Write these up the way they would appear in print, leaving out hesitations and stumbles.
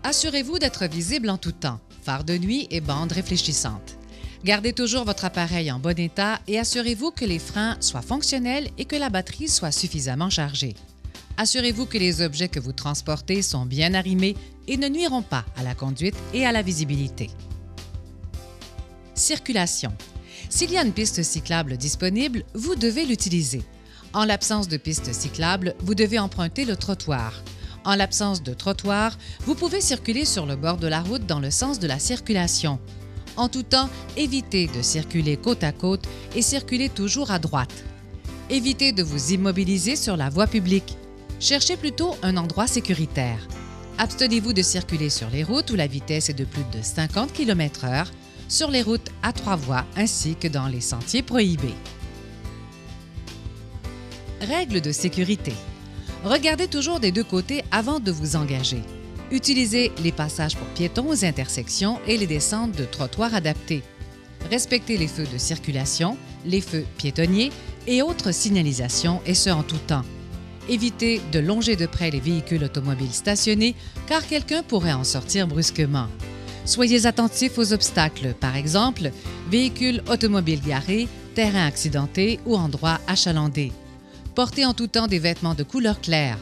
Assurez-vous d'être visible en tout temps, phare de nuit et bande réfléchissante. Gardez toujours votre appareil en bon état et assurez-vous que les freins soient fonctionnels et que la batterie soit suffisamment chargée. Assurez-vous que les objets que vous transportez sont bien arrimés et ne nuiront pas à la conduite et à la visibilité. Circulation. S'il y a une piste cyclable disponible, vous devez l'utiliser. En l'absence de piste cyclable, vous devez emprunter le trottoir. En l'absence de trottoir, vous pouvez circuler sur le bord de la route dans le sens de la circulation. En tout temps, évitez de circuler côte à côte et circulez toujours à droite. Évitez de vous immobiliser sur la voie publique. Cherchez plutôt un endroit sécuritaire. Abstenez-vous de circuler sur les routes où la vitesse est de plus de 50 km/h, sur les routes à 3 voies ainsi que dans les sentiers prohibés. Règles de sécurité. Regardez toujours des deux côtés avant de vous engager. Utilisez les passages pour piétons aux intersections et les descentes de trottoirs adaptés. Respectez les feux de circulation, les feux piétonniers et autres signalisations, et ce en tout temps. Évitez de longer de près les véhicules automobiles stationnés car quelqu'un pourrait en sortir brusquement. Soyez attentifs aux obstacles, par exemple, véhicules automobiles garés, terrains accidentés ou endroits achalandés. Portez en tout temps des vêtements de couleur claire.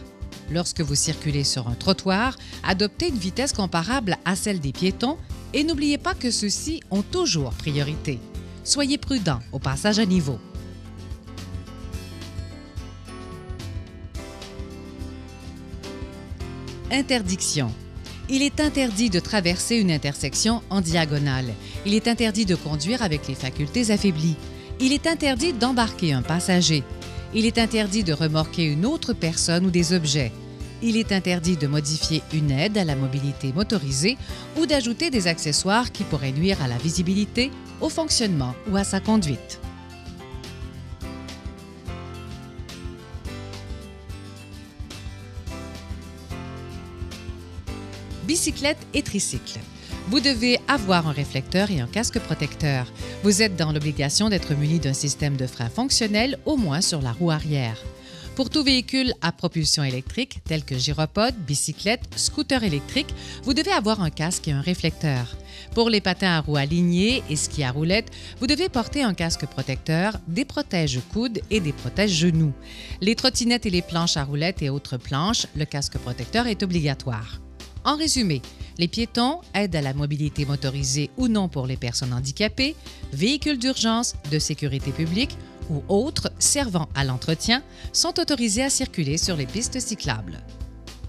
Lorsque vous circulez sur un trottoir, adoptez une vitesse comparable à celle des piétons et n'oubliez pas que ceux-ci ont toujours priorité. Soyez prudent au passage à niveau. Interdiction. Il est interdit de traverser une intersection en diagonale. Il est interdit de conduire avec les facultés affaiblies. Il est interdit d'embarquer un passager. Il est interdit de remorquer une autre personne ou des objets. Il est interdit de modifier une aide à la mobilité motorisée ou d'ajouter des accessoires qui pourraient nuire à la visibilité, au fonctionnement ou à sa conduite. Bicyclette et tricycle. Vous devez avoir un réflecteur et un casque protecteur. Vous êtes dans l'obligation d'être muni d'un système de frein fonctionnel, au moins sur la roue arrière. Pour tout véhicule à propulsion électrique, tel que gyropode, bicyclette, scooter électrique, vous devez avoir un casque et un réflecteur. Pour les patins à roues alignées et skis à roulettes, vous devez porter un casque protecteur, des protège-coudes et des protège-genoux. Les trottinettes et les planches à roulettes et autres planches, le casque protecteur est obligatoire. En résumé, les piétons, aides à la mobilité motorisée ou non pour les personnes handicapées, véhicules d'urgence, de sécurité publique ou autres servant à l'entretien sont autorisés à circuler sur les pistes cyclables.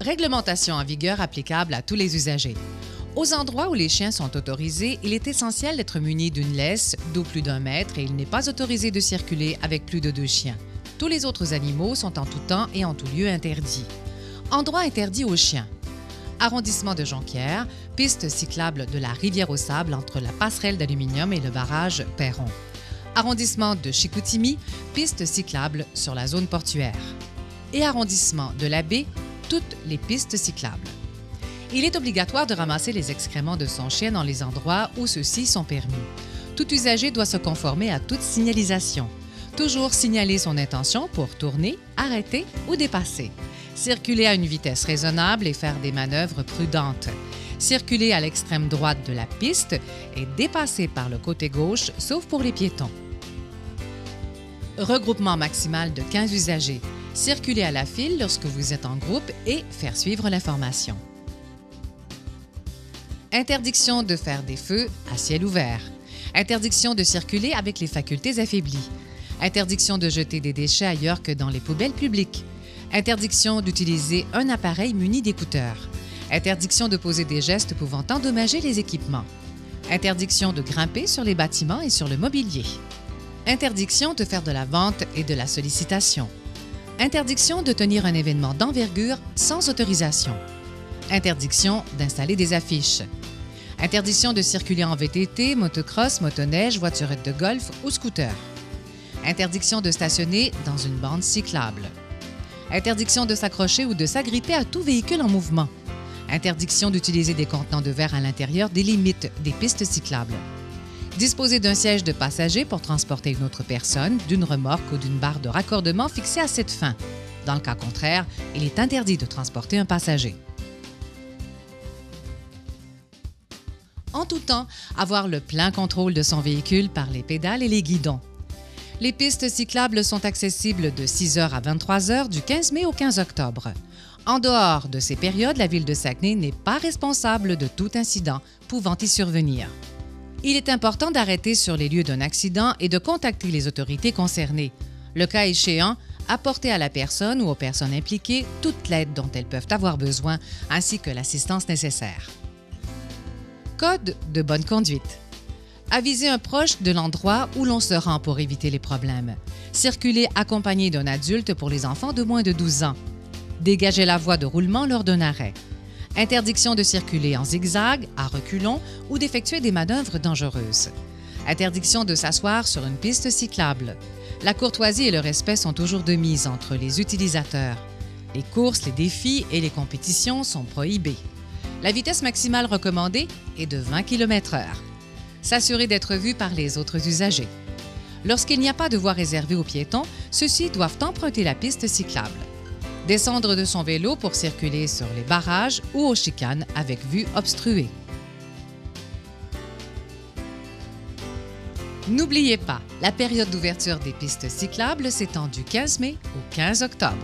Réglementation en vigueur applicable à tous les usagers. Aux endroits où les chiens sont autorisés, il est essentiel d'être muni d'une laisse d'au plus d'1 mètre et il n'est pas autorisé de circuler avec plus de 2 chiens. Tous les autres animaux sont en tout temps et en tout lieu interdits. Endroits interdits aux chiens. Arrondissement de Jonquière, piste cyclable de la Rivière-aux-Sables entre la passerelle d'aluminium et le barrage Perron. Arrondissement de Chicoutimi, piste cyclable sur la zone portuaire. Et arrondissement de la Baie, toutes les pistes cyclables. Il est obligatoire de ramasser les excréments de son chien dans les endroits où ceux-ci sont permis. Tout usager doit se conformer à toute signalisation. Toujours signaler son intention pour tourner, arrêter ou dépasser. Circuler à une vitesse raisonnable et faire des manœuvres prudentes. Circuler à l'extrême droite de la piste et dépasser par le côté gauche, sauf pour les piétons. Regroupement maximal de 15 usagers. Circuler à la file lorsque vous êtes en groupe et faire suivre l'information. Interdiction de faire des feux à ciel ouvert. Interdiction de circuler avec les facultés affaiblies. Interdiction de jeter des déchets ailleurs que dans les poubelles publiques. Interdiction d'utiliser un appareil muni d'écouteurs. Interdiction de poser des gestes pouvant endommager les équipements. Interdiction de grimper sur les bâtiments et sur le mobilier. Interdiction de faire de la vente et de la sollicitation. Interdiction de tenir un événement d'envergure sans autorisation. Interdiction d'installer des affiches. Interdiction de circuler en VTT, motocross, motoneige, voiturette de golf ou scooter. Interdiction de stationner dans une bande cyclable. Interdiction de s'accrocher ou de s'agripper à tout véhicule en mouvement. Interdiction d'utiliser des contenants de verre à l'intérieur des limites des pistes cyclables. Disposer d'un siège de passager pour transporter une autre personne, d'une remorque ou d'une barre de raccordement fixée à cette fin. Dans le cas contraire, il est interdit de transporter un passager. tout temps avoir le plein contrôle de son véhicule par les pédales et les guidons. Les pistes cyclables sont accessibles de 6h à 23h du 15 mai au 15 octobre. En dehors de ces périodes, la ville de Saguenay n'est pas responsable de tout incident pouvant y survenir. Il est important d'arrêter sur les lieux d'un accident et de contacter les autorités concernées. Le cas échéant, apporter à la personne ou aux personnes impliquées toute l'aide dont elles peuvent avoir besoin ainsi que l'assistance nécessaire. Code de bonne conduite. Aviser un proche de l'endroit où l'on se rend pour éviter les problèmes. Circuler accompagné d'un adulte pour les enfants de moins de 12 ans. Dégager la voie de roulement lors d'un arrêt. Interdiction de circuler en zigzag, à reculons ou d'effectuer des manœuvres dangereuses. Interdiction de s'asseoir sur une piste cyclable. La courtoisie et le respect sont toujours de mise entre les utilisateurs. Les courses, les défis et les compétitions sont prohibés. La vitesse maximale recommandée est de 20 km/h. S'assurer d'être vu par les autres usagers. Lorsqu'il n'y a pas de voie réservée aux piétons, ceux-ci doivent emprunter la piste cyclable. Descendre de son vélo pour circuler sur les barrages ou aux chicanes avec vue obstruée. N'oubliez pas, la période d'ouverture des pistes cyclables s'étend du 15 mai au 15 octobre.